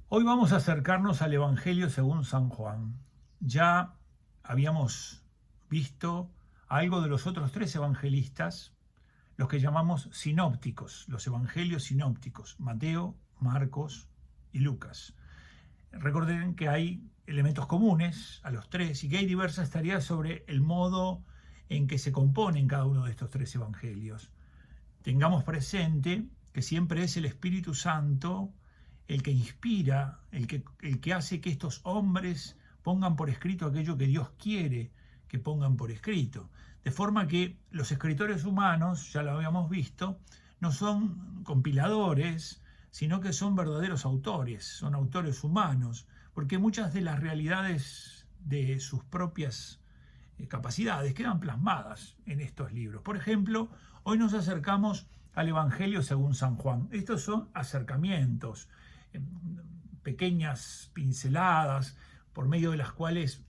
Hoy vamos a acercarnos al Evangelio según San Juan. Ya habíamos visto algo de los otros tres evangelistas, los que llamamos sinópticos, los evangelios sinópticos, Mateo, Marcos y Lucas. Recuerden que hay elementos comunes a los tres y que hay diversas tareas sobre el modo en que se componen cada uno de estos tres evangelios. Tengamos presente que siempre es el Espíritu Santo el que inspira, el que hace que estos hombres pongan por escrito aquello que Dios quiere que pongan por escrito. De forma que los escritores humanos, ya lo habíamos visto, no son compiladores, sino que son verdaderos autores, son autores humanos, porque muchas de las realidades de sus propias capacidades quedan plasmadas en estos libros. Por ejemplo, hoy nos acercamos al Evangelio según San Juan. Estos son acercamientos, pequeñas pinceladas por medio de las cuales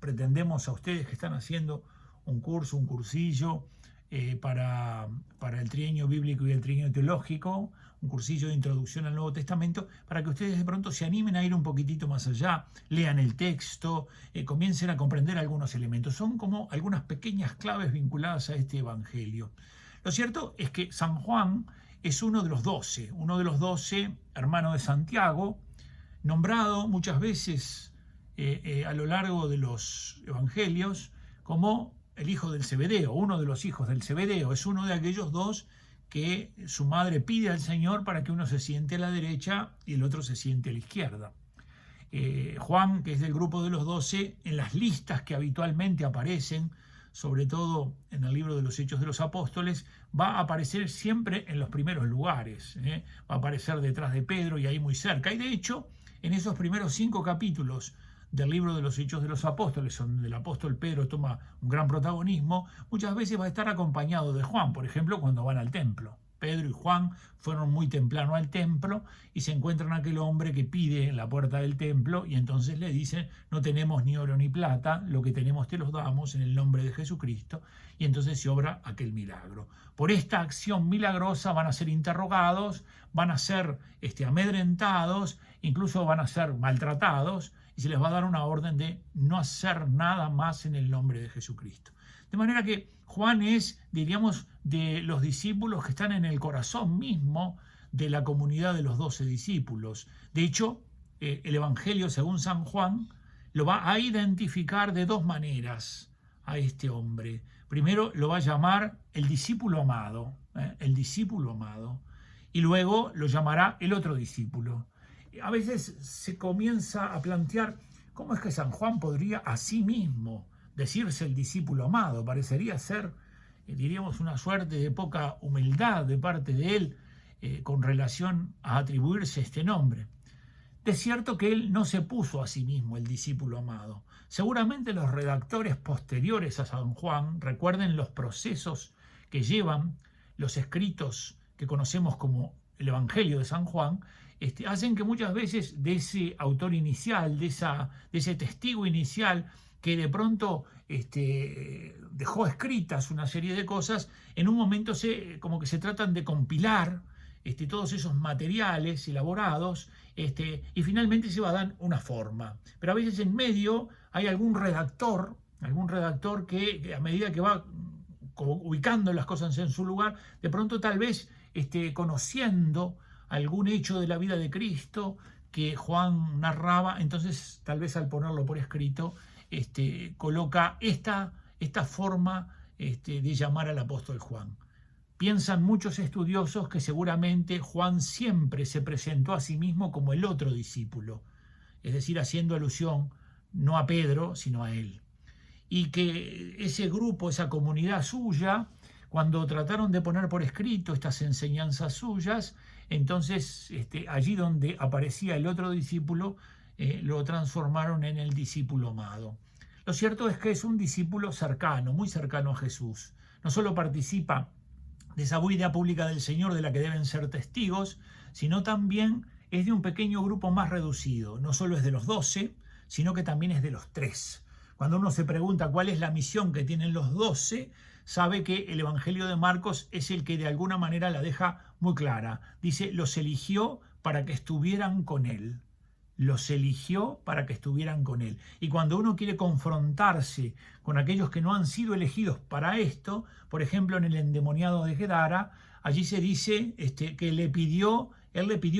pretendemos a ustedes que están haciendo un curso, un cursillo para el trienio bíblico y el trienio teológico, un cursillo de introducción al Nuevo Testamento, para que ustedes de pronto se animen a ir un poquitito más allá, lean el texto, comiencen a comprender algunos elementos. Son como algunas pequeñas claves vinculadas a este Evangelio. Lo cierto es que San Juan es uno de los 12 hermano de Santiago, nombrado muchas veces a lo largo de los evangelios como el hijo del Zebedeo, uno de los hijos del Zebedeo. Es uno de aquellos dos que su madre pide al Señor para que uno se siente a la derecha y el otro se siente a la izquierda. Juan, que es del grupo de los 12, en las listas que habitualmente aparecen, sobre todo en el libro de los Hechos de los Apóstoles, va a aparecer siempre en los primeros lugares, va a aparecer detrás de Pedro y ahí muy cerca. Y de hecho, en esos primeros 5 capítulos del libro de los Hechos de los Apóstoles, donde el apóstol Pedro toma un gran protagonismo, muchas veces va a estar acompañado de Juan, por ejemplo, cuando van al templo. Pedro y Juan fueron muy temprano al templo y se encuentran aquel hombre que pide en la puerta del templo y entonces le dicen: no tenemos ni oro ni plata, lo que tenemos te los damos en el nombre de Jesucristo, y entonces se obra aquel milagro. Por esta acción milagrosa van a ser interrogados, van a ser amedrentados, incluso van a ser maltratados y se les va a dar una orden de no hacer nada más en el nombre de Jesucristo. De manera que Juan es, diríamos, de los discípulos que están en el corazón mismo de la comunidad de los 12 discípulos. De hecho, el Evangelio según San Juan lo va a identificar de 2 maneras a este hombre. Primero lo va a llamar el discípulo amado, y luego lo llamará el otro discípulo. A veces se comienza a plantear cómo es que San Juan podría a sí mismo decirse el discípulo amado. Parecería ser, diríamos, una suerte de poca humildad de parte de él con relación a atribuirse este nombre. De cierto que él no se puso a sí mismo el discípulo amado. Seguramente los redactores posteriores a San Juan recuerden los procesos que llevan los escritos que conocemos como el Evangelio de San Juan, hacen que muchas veces de ese autor inicial, de ese testigo inicial, que de pronto dejó escritas una serie de cosas, en un momento como que se tratan de compilar todos esos materiales elaborados y finalmente se va a dar una forma. Pero a veces en medio hay algún redactor que a medida que va ubicando las cosas en su lugar, de pronto tal vez conociendo algún hecho de la vida de Cristo que Juan narraba, entonces tal vez al ponerlo por escrito coloca esta forma de llamar al apóstol Juan. Piensan muchos estudiosos que seguramente Juan siempre se presentó a sí mismo como el otro discípulo, es decir, haciendo alusión no a Pedro, sino a él. Y que ese grupo, esa comunidad suya, cuando trataron de poner por escrito estas enseñanzas suyas, entonces allí donde aparecía el otro discípulo, lo transformaron en el discípulo amado. Lo cierto es que es un discípulo cercano, muy cercano a Jesús. No solo participa de esa vida pública del Señor de la que deben ser testigos, sino también es de un pequeño grupo más reducido. No solo es de los 12, sino que también es de los 3. Cuando uno se pregunta cuál es la misión que tienen los 12, sabe que el Evangelio de Marcos es el que de alguna manera la deja muy clara. Dice: los eligió para que estuvieran con él. los eligió para que estuvieran con Él. Y cuando uno quiere confrontarse con aquellos que no han sido elegidos para esto, por ejemplo en el endemoniado de Gadara, allí se dice que él le pidió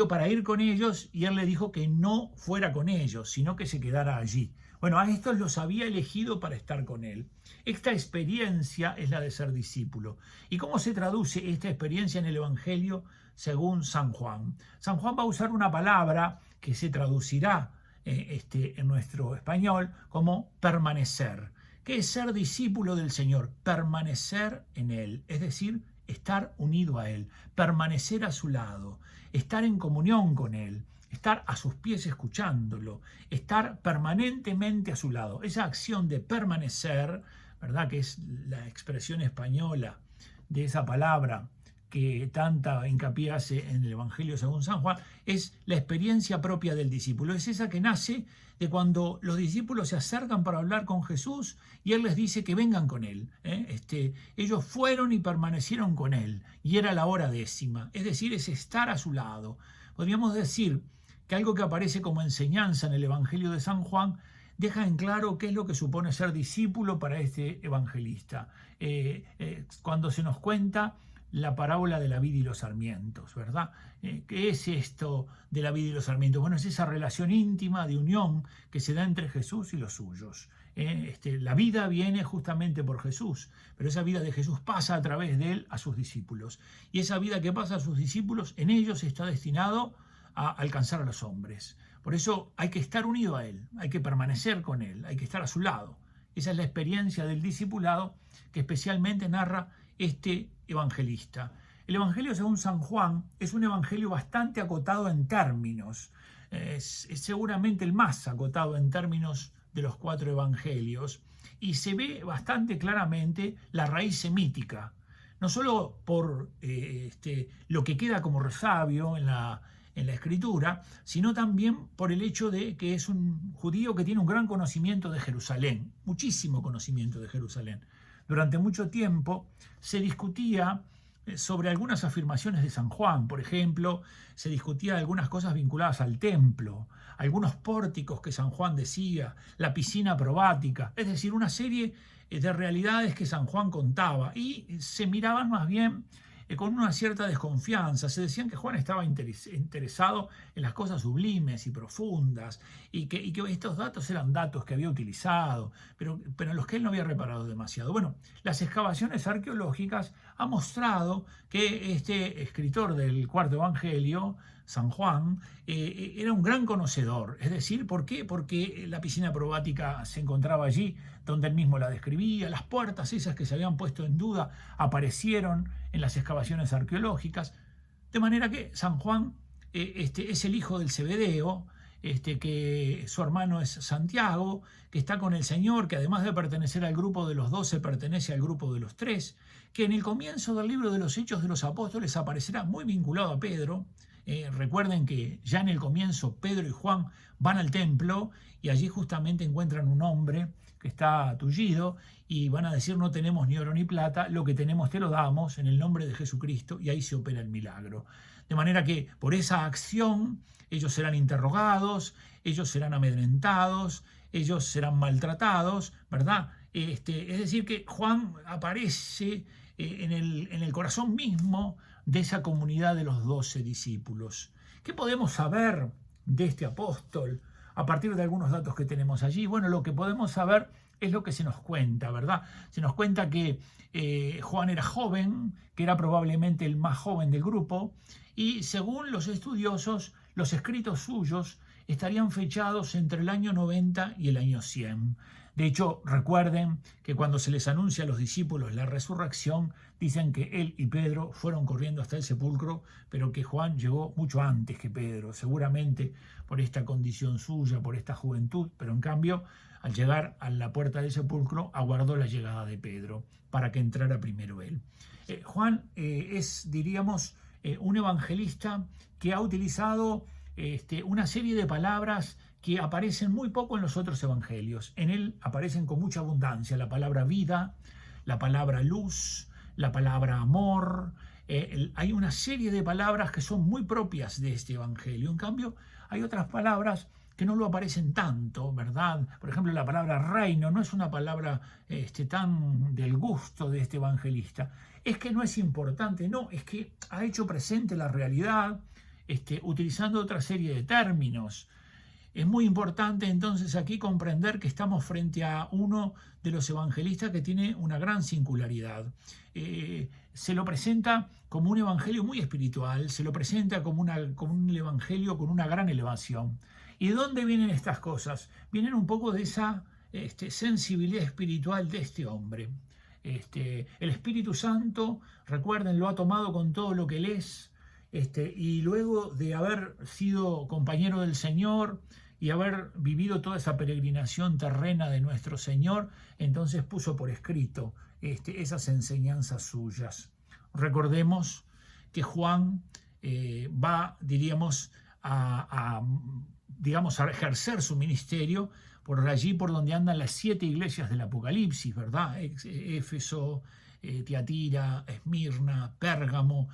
para ir con ellos y él le dijo que no fuera con ellos, sino que se quedara allí. Bueno, a estos los había elegido para estar con él. Esta experiencia es la de ser discípulo. ¿Y cómo se traduce esta experiencia en el Evangelio según San Juan? San Juan va a usar una palabra que se traducirá en nuestro español como permanecer. ¿Qué es ser discípulo del Señor? Permanecer en Él, es decir, estar unido a Él, permanecer a su lado, estar en comunión con Él, estar a sus pies escuchándolo, estar permanentemente a su lado. Esa acción de permanecer, ¿verdad?, que es la expresión española de esa palabra que tanta hincapié hace en el Evangelio según San Juan, es la experiencia propia del discípulo. Es esa que nace de cuando los discípulos se acercan para hablar con Jesús y Él les dice que vengan con Él. Ellos fueron y permanecieron con Él y era la hora 10ª, es decir, es estar a su lado. Podríamos decir que algo que aparece como enseñanza en el Evangelio de San Juan deja en claro qué es lo que supone ser discípulo para este evangelista. Cuando se nos cuenta la parábola de la vid y los sarmientos, ¿verdad? ¿Qué es esto de la vid y los sarmientos? Bueno, es esa relación íntima de unión que se da entre Jesús y los suyos. La vida viene justamente por Jesús, pero esa vida de Jesús pasa a través de él a sus discípulos. Y esa vida que pasa a sus discípulos, en ellos está destinado a alcanzar a los hombres. Por eso hay que estar unido a él, hay que permanecer con él, hay que estar a su lado. Esa es la experiencia del discipulado que especialmente narra este evangelista. El Evangelio según San Juan es un evangelio bastante acotado en términos. Es seguramente el más acotado en términos de los 4 evangelios y se ve bastante claramente la raíz semítica, no solo por lo que queda como resabio en la escritura, sino también por el hecho de que es un judío que tiene un gran conocimiento de Jerusalén, muchísimo conocimiento de Jerusalén. Durante mucho tiempo se discutía sobre algunas afirmaciones de San Juan. Por ejemplo, se discutía algunas cosas vinculadas al templo, algunos pórticos que San Juan decía, la piscina probática, es decir, una serie de realidades que San Juan contaba y se miraban más bien con una cierta desconfianza. Se decían que Juan estaba interesado en las cosas sublimes y profundas y que estos datos eran datos que había utilizado, pero en los que él no había reparado demasiado. Bueno, las excavaciones arqueológicas han mostrado que este escritor del 4.º evangelio, San Juan, era un gran conocedor. Es decir, ¿por qué? Porque la piscina probática se encontraba allí donde él mismo la describía, las puertas esas que se habían puesto en duda aparecieron en las excavaciones arqueológicas, de manera que San Juan es el hijo del Zebedeo, que su hermano es Santiago, que está con el Señor, que además de pertenecer al grupo de los 12, pertenece al grupo de los 3, que en el comienzo del libro de los Hechos de los Apóstoles aparecerá muy vinculado a Pedro. Recuerden que ya en el comienzo Pedro y Juan van al templo y allí justamente encuentran un hombre que está tullido y van a decir: no tenemos ni oro ni plata, lo que tenemos te lo damos en el nombre de Jesucristo, y ahí se opera el milagro. De manera que por esa acción ellos serán interrogados, ellos serán amedrentados, ellos serán maltratados, ¿verdad? Es decir, que Juan aparece en el corazón mismo de esa comunidad de los 12 discípulos. ¿Qué podemos saber de este apóstol a partir de algunos datos que tenemos allí? Bueno, lo que podemos saber es lo que se nos cuenta, ¿verdad? Se nos cuenta que Juan era joven, que era probablemente el más joven del grupo, y según los estudiosos, los escritos suyos estarían fechados entre el año 90 y el año 100. De hecho, recuerden que cuando se les anuncia a los discípulos la resurrección, dicen que él y Pedro fueron corriendo hasta el sepulcro, pero que Juan llegó mucho antes que Pedro, seguramente por esta condición suya, por esta juventud, pero en cambio, al llegar a la puerta del sepulcro, aguardó la llegada de Pedro para que entrara primero él. Juan es, diríamos, un evangelista que ha utilizado una serie de palabras que aparecen muy poco en los otros evangelios. En él aparecen con mucha abundancia la palabra vida, la palabra luz, la palabra amor. Hay una serie de palabras que son muy propias de este evangelio. En cambio, hay otras palabras que no lo aparecen tanto, ¿verdad? Por ejemplo, la palabra reino no es una palabra tan del gusto de este evangelista. Es que no es importante, no, es que ha hecho presente la realidad utilizando otra serie de términos. Es muy importante entonces aquí comprender que estamos frente a uno de los evangelistas que tiene una gran singularidad. Se lo presenta como un evangelio muy espiritual, se lo presenta como un evangelio con una gran elevación. ¿Y de dónde vienen estas cosas? Vienen un poco de esa sensibilidad espiritual de este hombre. El Espíritu Santo, recuerden, lo ha tomado con todo lo que él es, y luego de haber sido compañero del Señor y haber vivido toda esa peregrinación terrena de nuestro Señor, entonces puso por escrito esas enseñanzas suyas. Recordemos que Juan va, diríamos, a ejercer su ministerio por allí por donde andan las 7 iglesias del Apocalipsis, ¿verdad? Éfeso, Tiatira, Esmirna, Pérgamo.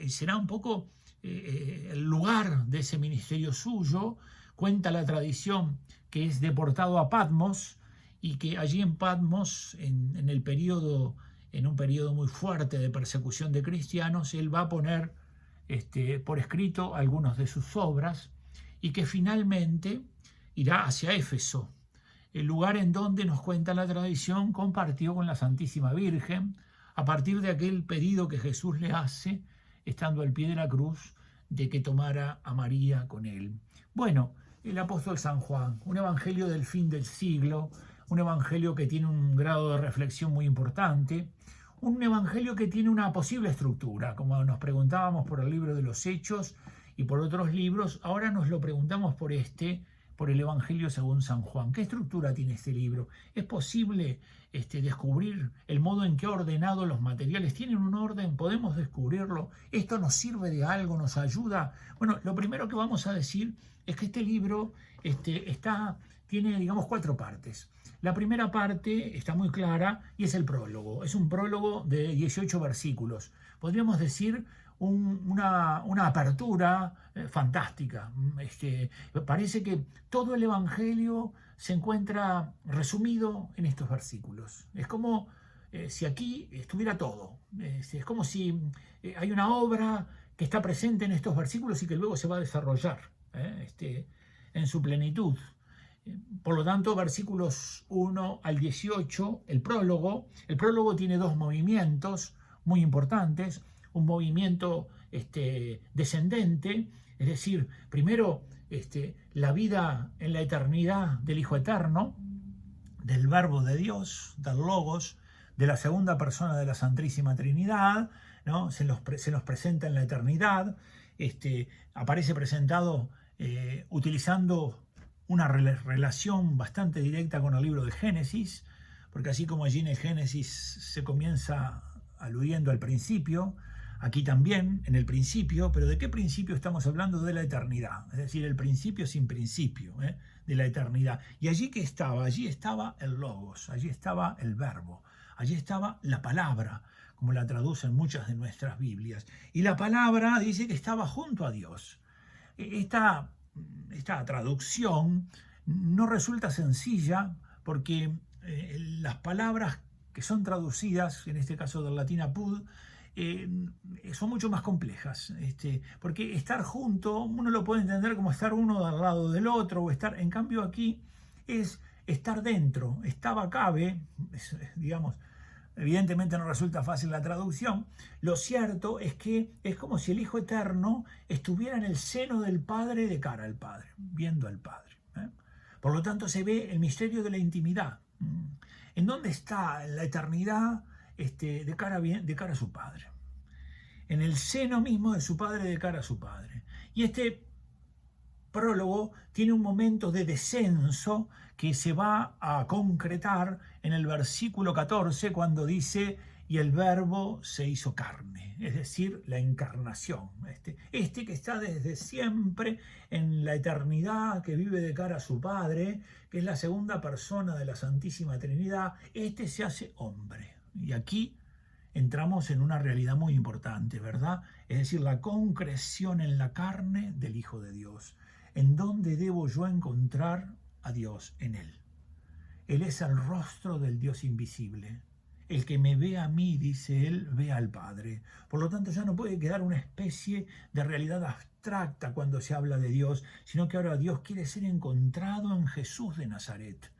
Será un poco el lugar de ese ministerio suyo. Cuenta la tradición que es deportado a Patmos y que allí en Patmos, en un periodo muy fuerte de persecución de cristianos, él va a poner por escrito algunas de sus obras y que finalmente irá hacia Éfeso, el lugar en donde nos cuenta la tradición compartió con la Santísima Virgen a partir de aquel pedido que Jesús le hace, estando al pie de la cruz, de que tomara a María con él. Bueno, el apóstol San Juan, un evangelio del fin del siglo, un evangelio que tiene un grado de reflexión muy importante, un evangelio que tiene una posible estructura, como nos preguntábamos por el libro de los Hechos y por otros libros, ahora nos lo preguntamos por el Evangelio según San Juan. ¿Qué estructura tiene este libro? ¿Es posible descubrir el modo en que ha ordenado los materiales? ¿Tienen un orden? ¿Podemos descubrirlo? ¿Esto nos sirve de algo? ¿Nos ayuda? Bueno, lo primero que vamos a decir es que este libro tiene, digamos, 4 partes. La primera parte está muy clara y es el prólogo. Es un prólogo de 18 versículos. Podríamos decir una apertura fantástica. Parece que todo el Evangelio se encuentra resumido en estos versículos. Es como si aquí estuviera todo. Es como si hay una obra que está presente en estos versículos y que luego se va a desarrollar en su plenitud. Por lo tanto, versículos 1 al 18, el prólogo tiene 2 movimientos muy importantes. Un movimiento descendente, es decir, primero la vida en la eternidad del Hijo Eterno, del Verbo de Dios, del Logos, de la segunda persona de la Santísima Trinidad, ¿no? Se nos presenta en la eternidad, aparece presentado utilizando una relación bastante directa con el libro de Génesis, porque así como allí en el Génesis se comienza aludiendo al principio, aquí también, en el principio, pero ¿de qué principio estamos hablando? De la eternidad, es decir, el principio sin principio, de la eternidad. Y allí que estaba, allí estaba el Logos, allí estaba el Verbo, allí estaba la palabra, como la traducen muchas de nuestras Biblias. Y la palabra dice que estaba junto a Dios. Esta traducción no resulta sencilla porque las palabras que son traducidas, en este caso del latín apud, son mucho más complejas, porque estar junto uno lo puede entender como estar uno al lado del otro, o en cambio aquí es estar dentro, estaba cabe, digamos, evidentemente no resulta fácil la traducción. Lo cierto es que es como si el Hijo Eterno estuviera en el seno del Padre de cara al Padre, viendo al Padre. Por lo tanto se ve el misterio de la intimidad. ¿En dónde está la eternidad de cara a su Padre? En el seno mismo de su Padre, de cara a su Padre. Y este prólogo tiene un momento de descenso que se va a concretar en el versículo 14 cuando dice: y el Verbo se hizo carne, es decir, la encarnación. Que está desde siempre en la eternidad, que vive de cara a su Padre, que es la segunda persona de la Santísima Trinidad, se hace hombre. Y aquí entramos en una realidad muy importante, ¿verdad? Es decir, la concreción en la carne del Hijo de Dios. ¿En dónde debo yo encontrar a Dios? En Él. Él es el rostro del Dios invisible. El que me ve a mí, dice él, ve al Padre. Por lo tanto, ya no puede quedar una especie de realidad abstracta cuando se habla de Dios, sino que ahora Dios quiere ser encontrado en Jesús de Nazaret,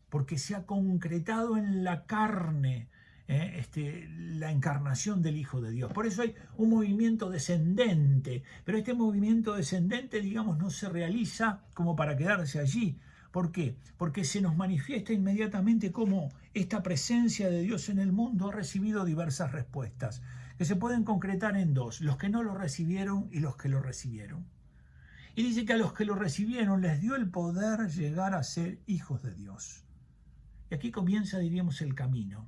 porque se ha concretado en la carne la encarnación del Hijo de Dios. Por eso hay un movimiento descendente, pero este movimiento descendente, digamos, no se realiza como para quedarse allí. ¿Por qué? Porque se nos manifiesta inmediatamente cómo esta presencia de Dios en el mundo ha recibido diversas respuestas, que se pueden concretar en dos: los que no lo recibieron y los que lo recibieron. Y dice que a los que lo recibieron les dio el poder llegar a ser hijos de Dios. Y aquí comienza, diríamos, el camino.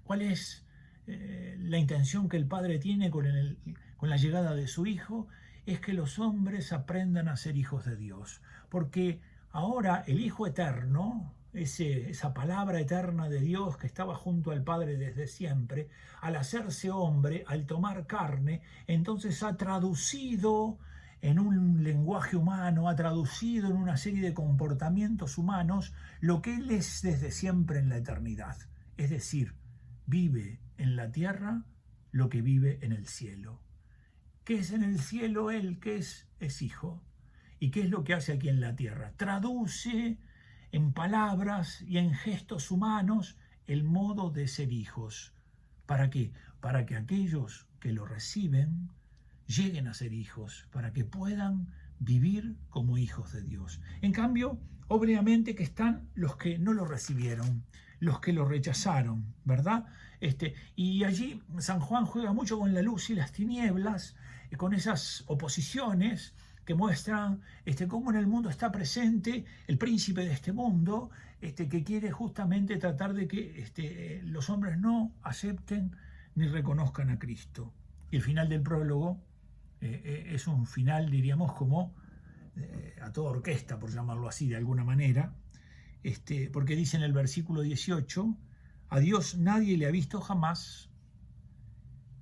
¿Cuál es la intención que el Padre tiene con la llegada de su Hijo? Es que los hombres aprendan a ser hijos de Dios. Porque ahora el Hijo eterno, esa palabra eterna de Dios que estaba junto al Padre desde siempre, al hacerse hombre, al tomar carne, entonces ha traducido en un lenguaje humano, ha traducido en una serie de comportamientos humanos lo que Él es desde siempre en la eternidad. Es decir, vive en la tierra lo que vive en el cielo. ¿Qué es en el cielo Él? ¿Qué es? Es hijo. ¿Y qué es lo que hace aquí en la tierra? Traduce en palabras y en gestos humanos el modo de ser hijos. ¿Para qué? Para que aquellos que lo reciben lleguen a ser hijos, para que puedan vivir como hijos de Dios. En cambio, obviamente que están los que no lo recibieron, los que lo rechazaron, ¿verdad? Y allí San Juan juega mucho con la luz y las tinieblas, con esas oposiciones que muestran cómo en el mundo está presente el príncipe de este mundo, que quiere justamente tratar de que los hombres no acepten ni reconozcan a Cristo. Y el final del prólogo es un final, diríamos, como a toda orquesta, por llamarlo así de alguna manera, porque dice en el versículo 18, a Dios nadie le ha visto jamás,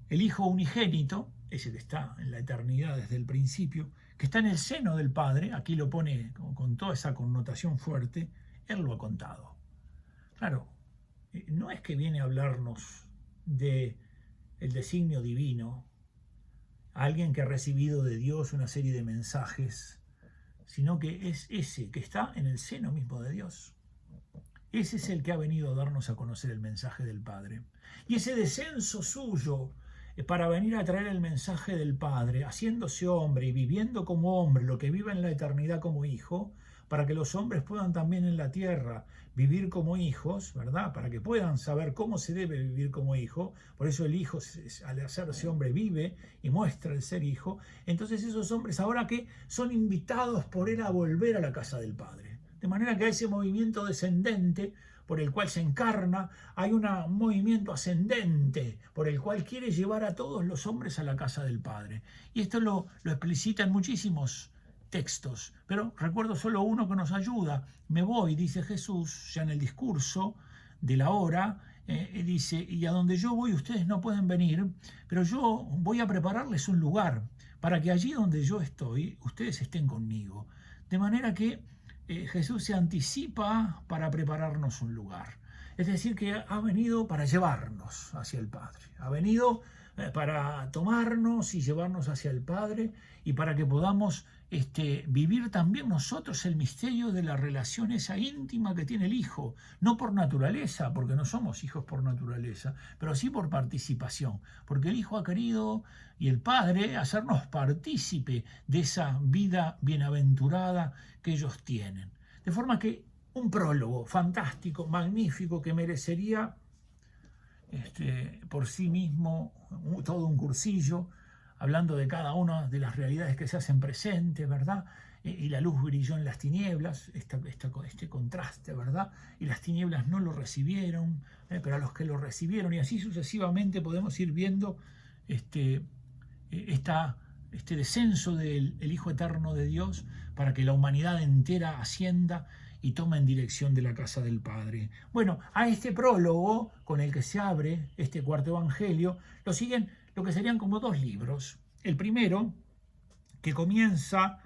el Hijo unigénito, ese que está en la eternidad desde el principio, que está en el seno del Padre, aquí lo pone con toda esa connotación fuerte, Él lo ha contado. Claro, no es que viene a hablarnos del designio divino, alguien que ha recibido de Dios una serie de mensajes, sino que es ese que está en el seno mismo de Dios. Ese es el que ha venido a darnos a conocer el mensaje del Padre. Y ese descenso suyo para venir a traer el mensaje del Padre, haciéndose hombre y viviendo como hombre lo que vive en la eternidad como hijo, para que los hombres puedan también en la tierra vivir como hijos, ¿verdad? Para que puedan saber cómo se debe vivir como hijo. Por eso el hijo, al hacerse hombre, vive y muestra el ser hijo. Entonces esos hombres ahora que son invitados por él a volver a la casa del Padre. De manera que a ese movimiento descendente por el cual se encarna, hay un movimiento ascendente por el cual quiere llevar a todos los hombres a la casa del Padre. Y esto lo explicita en muchísimos textos, pero recuerdo solo uno que nos ayuda. Me voy, dice Jesús, ya en el discurso de la hora, dice, y a donde yo voy ustedes no pueden venir, pero yo voy a prepararles un lugar para que allí donde yo estoy, ustedes estén conmigo. De manera que Jesús se anticipa para prepararnos un lugar. Es decir, que ha venido para llevarnos hacia el Padre. Ha venido para tomarnos y llevarnos hacia el Padre y para que podamos vivir también nosotros el misterio de la relación esa íntima que tiene el Hijo, no por naturaleza, porque no somos hijos por naturaleza, pero sí por participación, porque el Hijo ha querido y el Padre hacernos partícipe de esa vida bienaventurada que ellos tienen. De forma que un prólogo fantástico, magnífico, que merecería por sí mismo todo un cursillo, hablando de cada una de las realidades que se hacen presentes, ¿verdad? Y la luz brilló en las tinieblas, este contraste, ¿verdad? Y las tinieblas no lo recibieron, pero a los que lo recibieron, y así sucesivamente podemos ir viendo este descenso del Hijo Eterno de Dios para que la humanidad entera ascienda y toma en dirección de la casa del Padre. Bueno, a este prólogo con el que se abre este cuarto evangelio, lo siguen lo que serían como dos libros. El primero, que comienza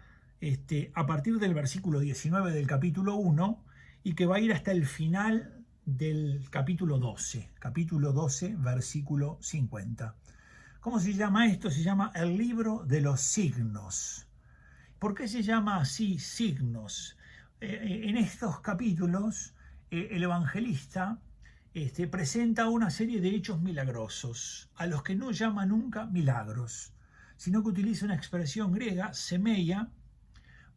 a partir del versículo 19 del capítulo 1 y que va a ir hasta el final del capítulo 12, versículo 50. ¿Cómo se llama esto? Se llama el libro de los signos. ¿Por qué se llama así signos? En estos capítulos el evangelista presenta una serie de hechos milagrosos, a los que no llama nunca milagros, sino que utiliza una expresión griega, semeia,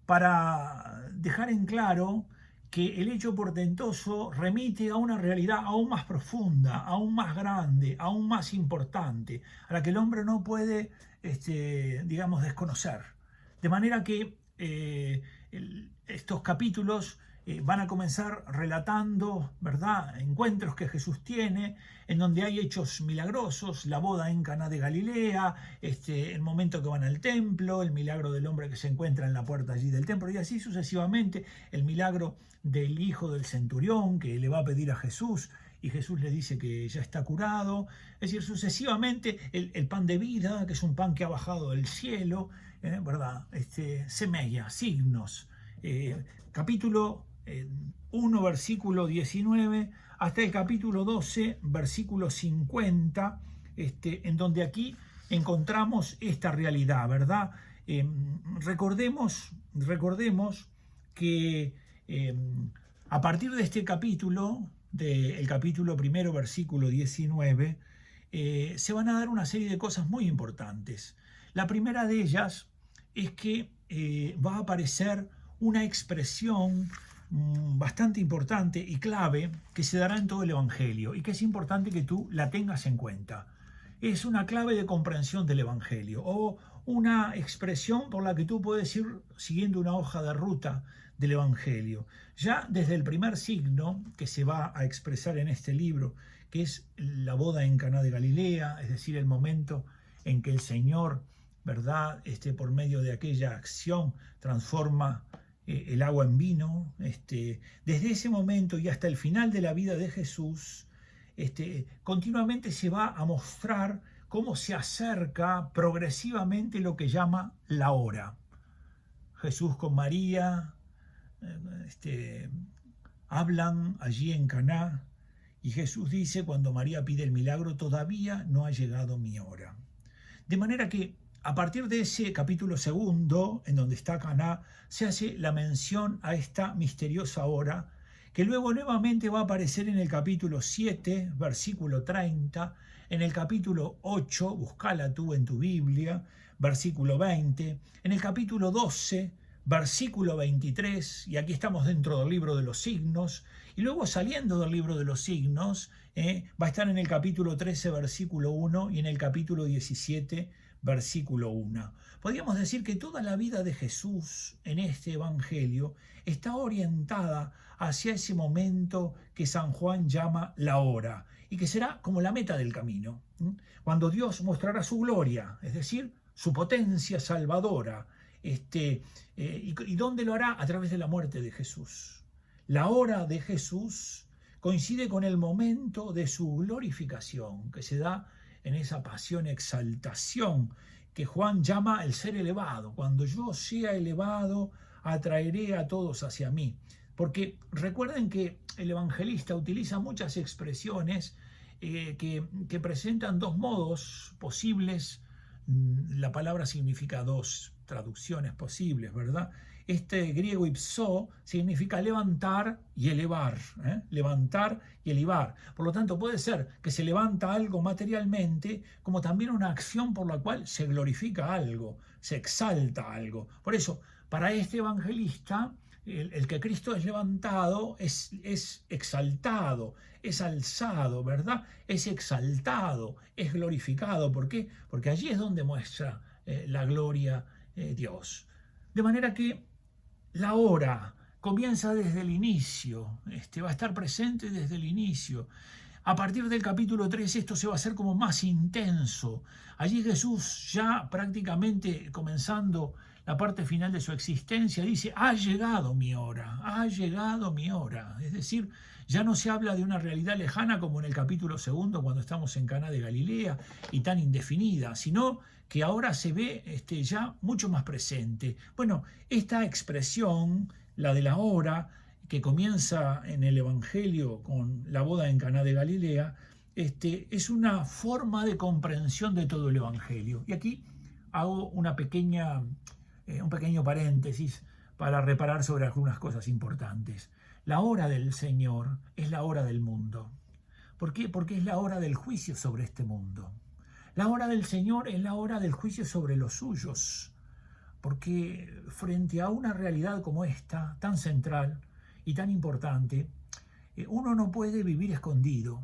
para dejar en claro que el hecho portentoso remite a una realidad aún más profunda, aún más grande, aún más importante, a la que el hombre no puede, digamos, desconocer. De manera que estos capítulos van a comenzar relatando, ¿verdad?, encuentros que Jesús tiene, en donde hay hechos milagrosos, la boda en Caná de Galilea, el momento que van al templo, el milagro del hombre que se encuentra en la puerta allí del templo, y así sucesivamente, el milagro del hijo del centurión que le va a pedir a Jesús, y Jesús le dice que ya está curado. Es decir, sucesivamente el pan de vida, que es un pan que ha bajado del cielo, ¿verdad? Semeia, signos. Capítulo 1, versículo 19, hasta el capítulo 12, versículo 50, en donde aquí encontramos esta realidad, ¿verdad? Recordemos que a partir de este capítulo, del capítulo primero, versículo 19, se van a dar una serie de cosas muy importantes. La primera de ellas es que va a aparecer una expresión bastante importante y clave que se dará en todo el Evangelio y que es importante que tú la tengas en cuenta. Es una clave de comprensión del Evangelio o una expresión por la que tú puedes ir siguiendo una hoja de ruta del Evangelio. Ya desde el primer signo que se va a expresar en este libro, que es la boda en Caná de Galilea, es decir, el momento en que el Señor, ¿verdad?, por medio de aquella acción transforma el agua en vino. Desde ese momento y hasta el final de la vida de Jesús, continuamente se va a mostrar cómo se acerca progresivamente lo que llama la hora. Jesús con María hablan allí en Caná y Jesús dice, cuando María pide el milagro, todavía no ha llegado mi hora. De manera que a partir de ese capítulo segundo, en donde está Caná, se hace la mención a esta misteriosa hora, que luego nuevamente va a aparecer en el capítulo 7, versículo 30, en el capítulo 8, búscala tú en tu Biblia, versículo 20, en el capítulo 12, versículo 23, y aquí estamos dentro del libro de los signos, y luego saliendo del libro de los signos, va a estar en el capítulo 13, versículo 1, y en el capítulo 17, versículo 1. Podríamos decir que toda la vida de Jesús en este evangelio está orientada hacia ese momento que San Juan llama la hora y que será como la meta del camino, cuando Dios mostrará su gloria, es decir, su potencia salvadora. ¿Y dónde lo hará? A través de la muerte de Jesús. La hora de Jesús coincide con el momento de su glorificación, que se da en esa pasión, exaltación, que Juan llama el ser elevado. Cuando yo sea elevado, atraeré a todos hacia mí. Porque recuerden que el evangelista utiliza muchas expresiones que presentan dos modos posibles. La palabra significa dos traducciones posibles, ¿verdad? Griego ipso significa levantar y elevar, levantar y elevar. Por lo tanto, puede ser que se levanta algo materialmente, como también una acción por la cual se glorifica algo, se exalta algo. Por eso, para este evangelista, el que Cristo es levantado es exaltado, es alzado, ¿verdad? Es exaltado, es glorificado. ¿Por qué? Porque allí es donde muestra la gloria Dios. De manera que la hora comienza desde el inicio, va a estar presente desde el inicio. A partir del capítulo 3 esto se va a hacer como más intenso. Allí Jesús, ya prácticamente comenzando la parte final de su existencia, dice, ha llegado mi hora, ha llegado mi hora. Es decir, ya no se habla de una realidad lejana como en el capítulo 2 cuando estamos en Caná de Galilea y tan indefinida, sino que ahora se ve ya mucho más presente. Bueno, esta expresión, la de la hora, que comienza en el Evangelio con la boda en Caná de Galilea, es una forma de comprensión de todo el Evangelio. Y aquí hago un pequeño paréntesis para reparar sobre algunas cosas importantes. La hora del Señor es la hora del mundo. ¿Por qué? Porque es la hora del juicio sobre este mundo. La hora del Señor es la hora del juicio sobre los suyos. Porque frente a una realidad como esta, tan central y tan importante, uno no puede vivir escondido,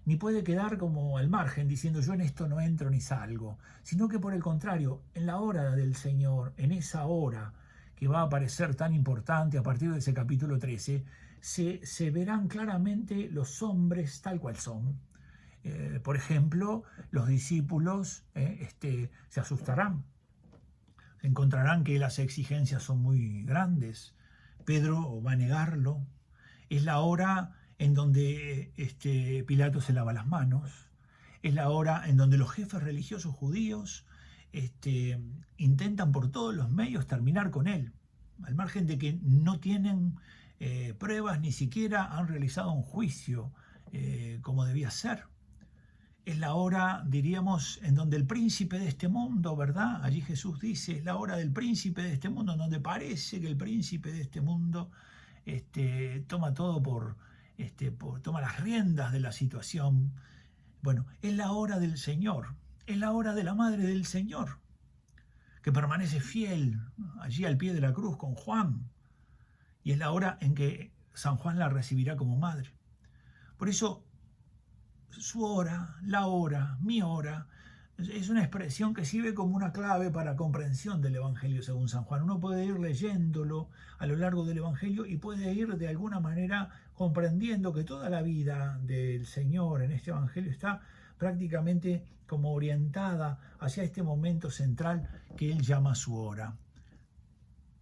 ni puede quedar como al margen diciendo yo en esto no entro ni salgo, sino que por el contrario, en la hora del Señor, en esa hora que va a aparecer tan importante a partir de ese capítulo 13, se verán claramente los hombres tal cual son. Por ejemplo, los discípulos se asustarán, encontrarán que las exigencias son muy grandes. Pedro va a negarlo. Es la hora en donde Pilato se lava las manos. Es la hora en donde los jefes religiosos judíos intentan por todos los medios terminar con él, al margen de que no tienen pruebas, ni siquiera han realizado un juicio como debía ser. Es la hora, diríamos, en donde el príncipe de este mundo, ¿verdad? Allí Jesús dice, es la hora del príncipe de este mundo, en donde parece que el príncipe de este mundo toma todo toma las riendas de la situación. Bueno, es la hora del Señor, es la hora de la Madre del Señor, que permanece fiel allí al pie de la cruz con Juan, y es la hora en que San Juan la recibirá como madre. Por eso, su hora, la hora, mi hora, es una expresión que sirve como una clave para comprensión del Evangelio según San Juan. Uno puede ir leyéndolo a lo largo del Evangelio y puede ir de alguna manera comprendiendo que toda la vida del Señor en este Evangelio está prácticamente como orientada hacia este momento central que Él llama su hora.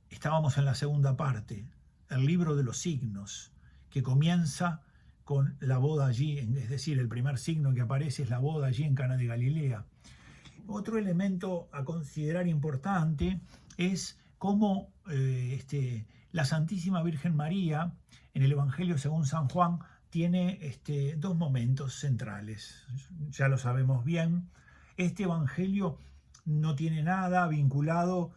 Estábamos en la segunda parte, el libro de los signos, que comienza con la boda allí, es decir, el primer signo que aparece es la boda allí en Caná de Galilea. Otro elemento a considerar importante es cómo la Santísima Virgen María, en el Evangelio según San Juan, tiene dos momentos centrales. Ya lo sabemos bien, este Evangelio no tiene nada vinculado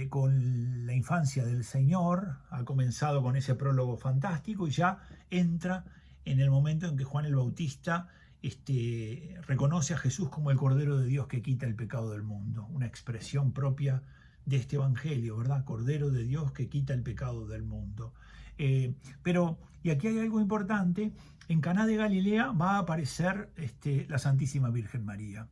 con la infancia del Señor, ha comenzado con ese prólogo fantástico y ya entra en el momento en que Juan el Bautista reconoce a Jesús como el Cordero de Dios que quita el pecado del mundo, una expresión propia de este Evangelio, ¿verdad? Cordero de Dios que quita el pecado del mundo. Y aquí hay algo importante, en Caná de Galilea va a aparecer la Santísima Virgen María.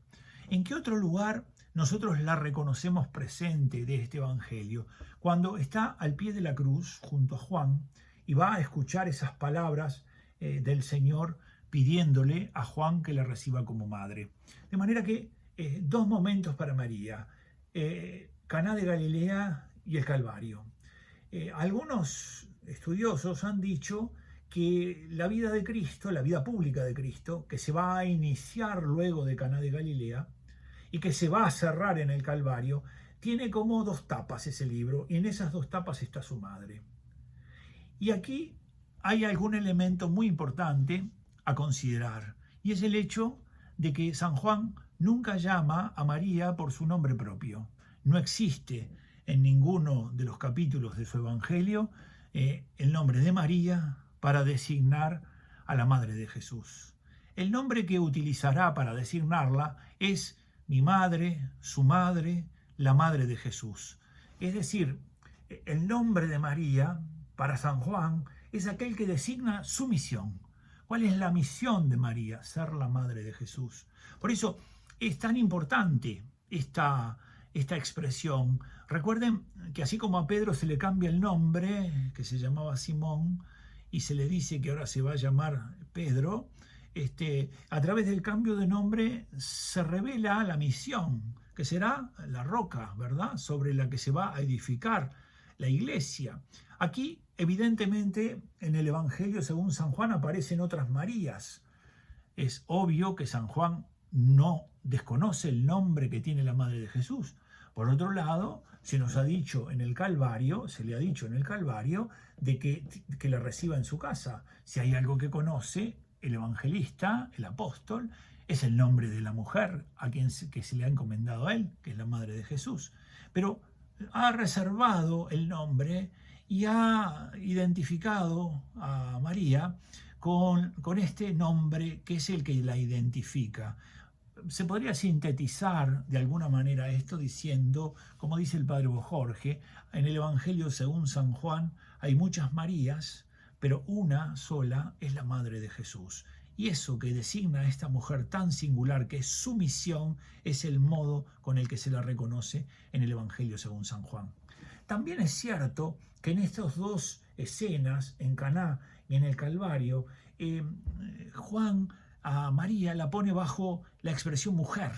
¿En qué otro lugar nosotros la reconocemos presente de este Evangelio? Cuando está al pie de la cruz junto a Juan y va a escuchar esas palabras del Señor pidiéndole a Juan que la reciba como madre. De manera que dos momentos para María, Caná de Galilea y el Calvario. Algunos estudiosos han dicho que la vida de Cristo, la vida pública de Cristo, que se va a iniciar luego de Caná de Galilea y que se va a cerrar en el Calvario, tiene como dos tapas ese libro, y en esas dos tapas está su madre. Y aquí hay algún elemento muy importante a considerar, y es el hecho de que San Juan nunca llama a María por su nombre propio. No existe en ninguno de los capítulos de su Evangelio el nombre de María para designar a la Madre de Jesús. El nombre que utilizará para designarla es mi madre, su madre, la Madre de Jesús. Es decir, el nombre de María para San Juan es aquel que designa su misión. ¿Cuál es la misión de María? Ser la Madre de Jesús. Por eso es tan importante esta expresión. Recuerden que así como a Pedro se le cambia el nombre, que se llamaba Simón, y se le dice que ahora se va a llamar Pedro, a través del cambio de nombre se revela la misión, que será la roca, ¿verdad?, sobre la que se va a edificar la iglesia. Aquí, evidentemente, en el Evangelio según San Juan aparecen otras Marías. Es obvio que San Juan no desconoce el nombre que tiene la madre de Jesús. Por otro lado, se nos ha dicho en el Calvario, se le ha dicho en el Calvario, de que la reciba en su casa. Si hay algo que conoce el evangelista, el apóstol, es el nombre de la mujer que se le ha encomendado a él, que es la madre de Jesús. Pero ha reservado el nombre y ha identificado a María con este nombre que es el que la identifica. Se podría sintetizar de alguna manera esto diciendo, como dice el padre Jorge, en el Evangelio según San Juan hay muchas Marías, pero una sola es la madre de Jesús. Y eso que designa a esta mujer tan singular, que es su misión, es el modo con el que se la reconoce en el Evangelio según San Juan. También es cierto que en estas dos escenas, en Caná y en el Calvario, Juan a María la pone bajo la expresión mujer.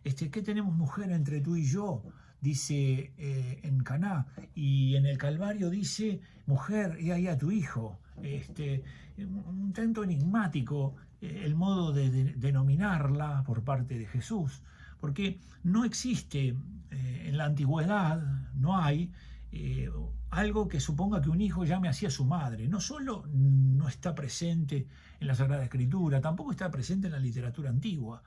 ¿Qué tenemos mujer entre tú y yo? Dice en Caná, y en el Calvario dice, mujer, he ahí a tu hijo. Un tanto enigmático el modo de denominarla por parte de Jesús, porque no existe en la antigüedad, no hay algo que suponga que un hijo llame así a su madre. No solo no está presente en la Sagrada Escritura, tampoco está presente en la literatura antigua.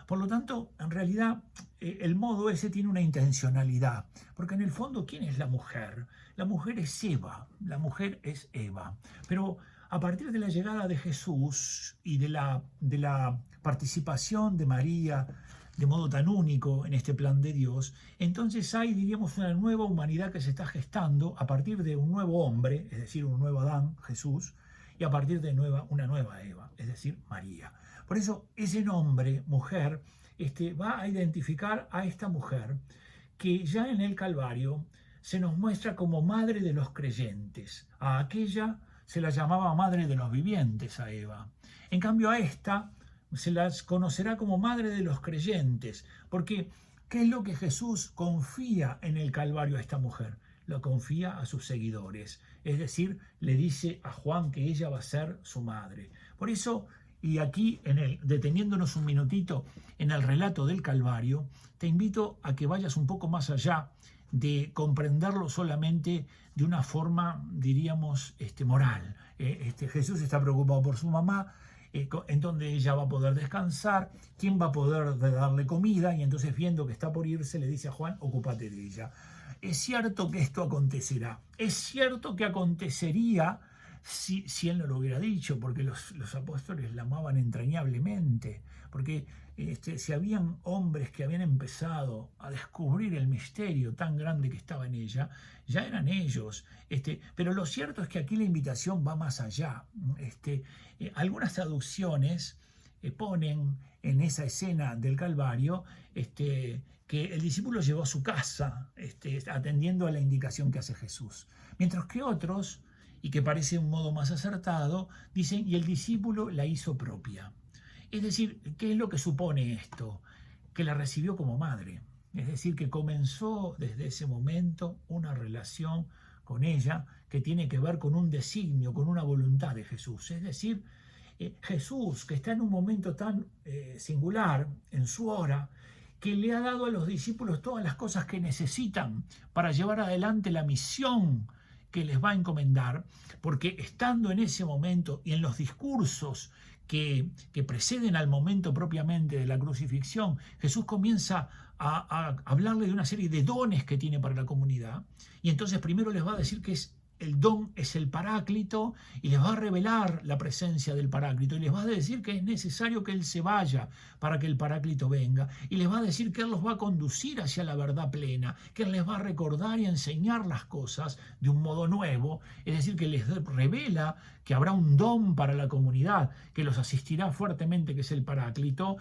Por lo tanto, en realidad, el modo ese tiene una intencionalidad, porque en el fondo, ¿quién es la mujer? La mujer es Eva, la mujer es Eva. Pero a partir de la llegada de Jesús y de la participación de María de modo tan único en este plan de Dios, entonces hay, diríamos, una nueva humanidad que se está gestando a partir de un nuevo hombre, es decir, un nuevo Adán, Jesús, y a partir de una nueva Eva, es decir, María. Por eso ese nombre, mujer, va a identificar a esta mujer que ya en el Calvario se nos muestra como madre de los creyentes. A aquella se la llamaba madre de los vivientes, a Eva. En cambio a esta se las conocerá como madre de los creyentes, porque ¿qué es lo que Jesús confía en el Calvario a esta mujer? Lo confía a sus seguidores, es decir, le dice a Juan que ella va a ser su madre. Por eso, y aquí deteniéndonos un minutito en el relato del Calvario, te invito a que vayas un poco más allá de comprenderlo solamente de una forma, diríamos, moral. Jesús está preocupado por su mamá, en donde ella va a poder descansar, quién va a poder darle comida, y entonces viendo que está por irse le dice a Juan, ocúpate de ella. Es cierto que esto acontecerá, es cierto que acontecería si él no lo hubiera dicho, porque los apóstoles la amaban entrañablemente, porque si habían hombres que habían empezado a descubrir el misterio tan grande que estaba en ella, ya eran ellos. Pero lo cierto es que aquí la invitación va más allá. Algunas traducciones ponen en esa escena del Calvario que el discípulo llegó a su casa atendiendo a la indicación que hace Jesús. Mientras que otros, y que parece un modo más acertado, dicen, y el discípulo la hizo propia. Es decir, ¿qué es lo que supone esto? Que la recibió como madre. Es decir, que comenzó desde ese momento una relación con ella que tiene que ver con un designio, con una voluntad de Jesús. Es decir, Jesús, que está en un momento tan singular, en su hora, que le ha dado a los discípulos todas las cosas que necesitan para llevar adelante la misión que les va a encomendar, porque estando en ese momento y en los discursos que preceden al momento propiamente de la crucifixión, Jesús comienza a hablarle de una serie de dones que tiene para la comunidad, y entonces primero les va a decir que el don es el Paráclito, y les va a revelar la presencia del Paráclito, y les va a decir que es necesario que Él se vaya para que el Paráclito venga, y les va a decir que Él los va a conducir hacia la verdad plena, que Él les va a recordar y enseñar las cosas de un modo nuevo, es decir, que les revela que habrá un don para la comunidad, que los asistirá fuertemente, que es el Paráclito.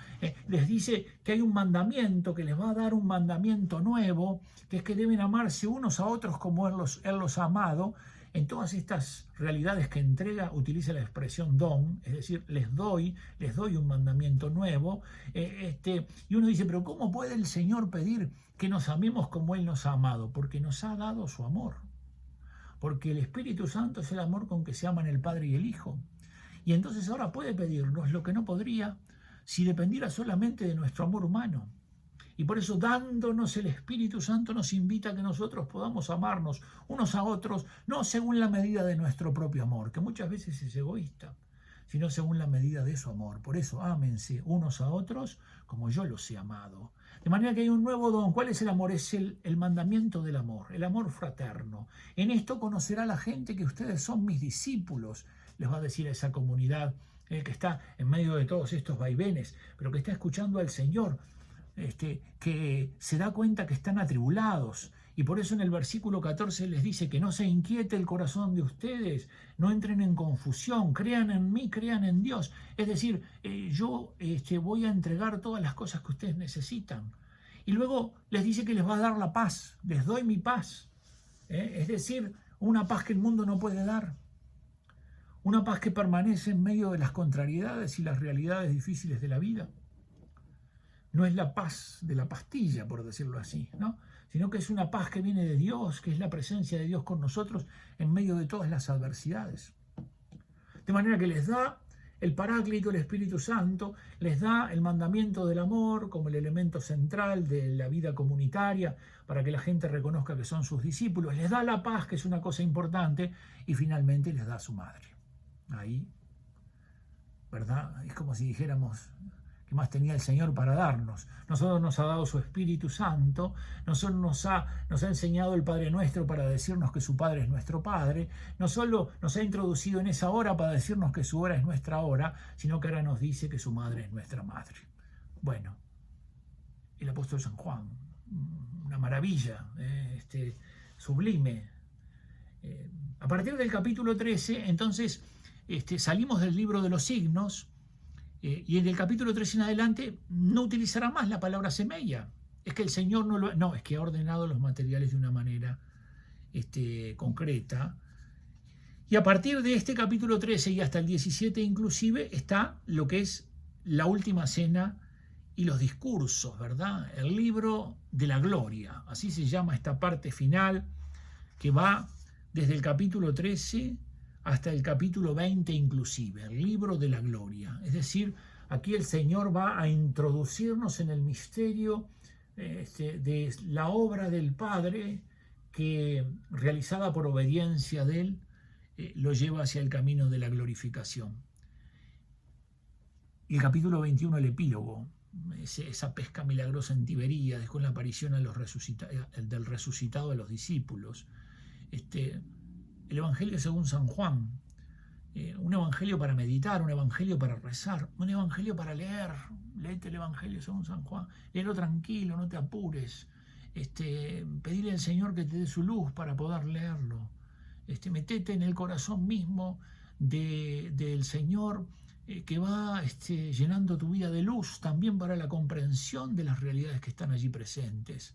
Les dice que hay un mandamiento, que les va a dar un mandamiento nuevo, que es que deben amarse unos a otros como Él los ha amado. En todas estas realidades que entrega, utiliza la expresión don, es decir, les doy un mandamiento nuevo. Y uno dice, pero ¿cómo puede el Señor pedir que nos amemos como Él nos ha amado? Porque nos ha dado su amor. Porque el Espíritu Santo es el amor con que se aman el Padre y el Hijo. Y entonces ahora puede pedirnos lo que no podría si dependiera solamente de nuestro amor humano. Y por eso, dándonos el Espíritu Santo, nos invita a que nosotros podamos amarnos unos a otros, no según la medida de nuestro propio amor, que muchas veces es egoísta, sino según la medida de su amor. Por eso, ámense unos a otros como yo los he amado. De manera que hay un nuevo don. ¿Cuál es el amor? Es el mandamiento del amor, el amor fraterno. En esto conocerá la gente que ustedes son mis discípulos, les va a decir a esa comunidad que está en medio de todos estos vaivenes, pero que está escuchando al Señor, que se da cuenta que están atribulados. Y por eso en el versículo 14 les dice que no se inquiete el corazón de ustedes, no entren en confusión, crean en mí, crean en Dios. Es decir, yo voy a entregar todas las cosas que ustedes necesitan. Y luego les dice que les va a dar la paz, les doy mi paz. Es decir, una paz que el mundo no puede dar. Una paz que permanece en medio de las contrariedades y las realidades difíciles de la vida. No es la paz de la pastilla, por decirlo así, ¿no? Sino que es una paz que viene de Dios, que es la presencia de Dios con nosotros en medio de todas las adversidades. De manera que les da el Paráclito, el Espíritu Santo, les da el mandamiento del amor como el elemento central de la vida comunitaria para que la gente reconozca que son sus discípulos, les da la paz, que es una cosa importante, y finalmente les da a su madre. Ahí, ¿verdad? Es como si dijéramos, ¿qué más tenía el Señor para darnos? Nosotros nos ha dado su Espíritu Santo, nosotros nos ha enseñado el Padre Nuestro para decirnos que su Padre es nuestro Padre, no solo nos ha introducido en esa hora para decirnos que su hora es nuestra hora, sino que ahora nos dice que su Madre es nuestra Madre. Bueno, el apóstol San Juan, una maravilla, sublime. A partir del capítulo 13, entonces, salimos del libro de los signos, y en el capítulo 3 en adelante no utilizará más la palabra semella. Es que el Señor no, es que ha ordenado los materiales de una manera concreta. Y a partir de este capítulo 13 y hasta el 17 inclusive está lo que es la última cena y los discursos, ¿verdad? El libro de la gloria, así se llama esta parte final que va desde el capítulo 13 hasta el capítulo 20 inclusive, el libro de la gloria. Es decir, aquí el Señor va a introducirnos en el misterio de la obra del Padre que, realizada por obediencia de Él, lo lleva hacia el camino de la glorificación. Y el capítulo 21, el epílogo, esa pesca milagrosa en Tiberíades con la aparición del resucitado a los discípulos. El Evangelio según San Juan, un evangelio para meditar, un evangelio para rezar, un evangelio para leer. Léete el Evangelio según San Juan, léelo tranquilo, no te apures. Pedirle al Señor que te dé su luz para poder leerlo. Metete en el corazón mismo del Señor, que va llenando tu vida de luz también para la comprensión de las realidades que están allí presentes.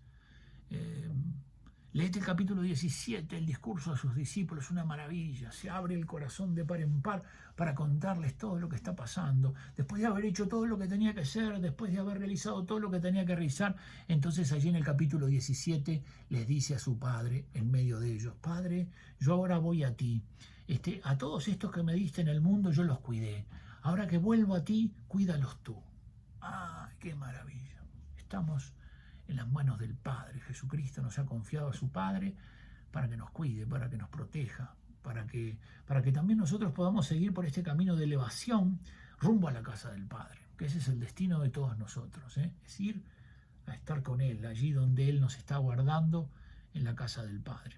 Léete el capítulo 17, el discurso a sus discípulos, una maravilla. Se abre el corazón de par en par para contarles todo lo que está pasando. Después de haber hecho todo lo que tenía que hacer, después de haber realizado todo lo que tenía que realizar, entonces allí en el capítulo 17 les dice a su Padre, en medio de ellos: Padre, yo ahora voy a ti. A todos estos que me diste en el mundo yo los cuidé. Ahora que vuelvo a ti, cuídalos tú. ¡Ah, qué maravilla! Estamos en las manos del Padre. Jesucristo nos ha confiado a su Padre para que nos cuide, para que nos proteja, para que también nosotros podamos seguir por este camino de elevación rumbo a la casa del Padre, que ese es el destino de todos nosotros, es ir a estar con Él, allí donde Él nos está guardando, en la casa del Padre.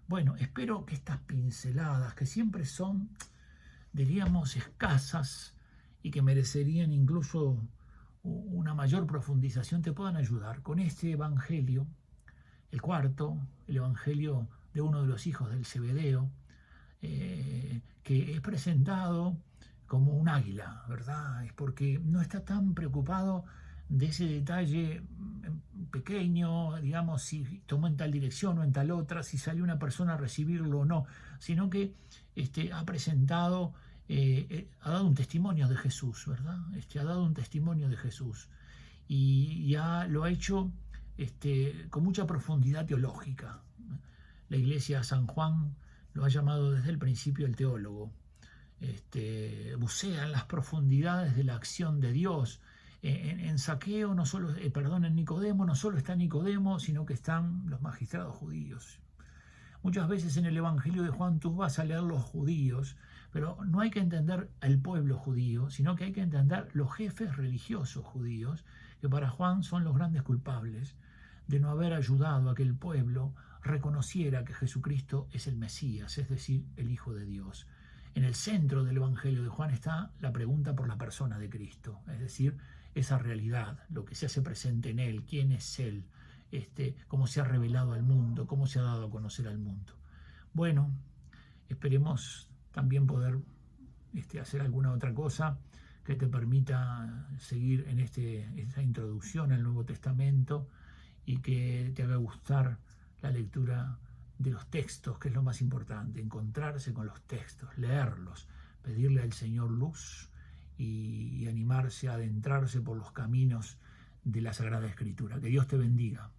Bueno, espero que estas pinceladas, que siempre son, diríamos, escasas y que merecerían incluso una mayor profundización, te puedan ayudar con este evangelio, el cuarto, el evangelio de uno de los hijos del Zebedeo, que es presentado como un águila, ¿verdad? Es porque no está tan preocupado de ese detalle pequeño, digamos, si tomó en tal dirección o en tal otra, si salió una persona a recibirlo o no, sino que ha presentado, ha dado un testimonio de Jesús, ¿verdad? Ha dado un testimonio de Jesús y lo ha hecho con mucha profundidad teológica. La Iglesia San Juan lo ha llamado desde el principio el teólogo, bucea en las profundidades de la acción de Dios. En Zaqueo no solo, en Nicodemo no solo está Nicodemo, sino que están los magistrados judíos. Muchas veces en el Evangelio de Juan tú vas a leer los judíos, pero no hay que entender al pueblo judío, sino que hay que entender los jefes religiosos judíos, que para Juan son los grandes culpables de no haber ayudado a que el pueblo reconociera que Jesucristo es el Mesías, es decir, el Hijo de Dios. En el centro del Evangelio de Juan está la pregunta por la persona de Cristo, es decir, esa realidad, lo que se hace presente en Él, quién es Él, cómo se ha revelado al mundo, cómo se ha dado a conocer al mundo. Bueno, esperemos también poder hacer alguna otra cosa que te permita seguir en esta introducción al Nuevo Testamento y que te haga gustar la lectura de los textos, que es lo más importante, encontrarse con los textos, leerlos, pedirle al Señor luz y animarse a adentrarse por los caminos de la Sagrada Escritura. Que Dios te bendiga.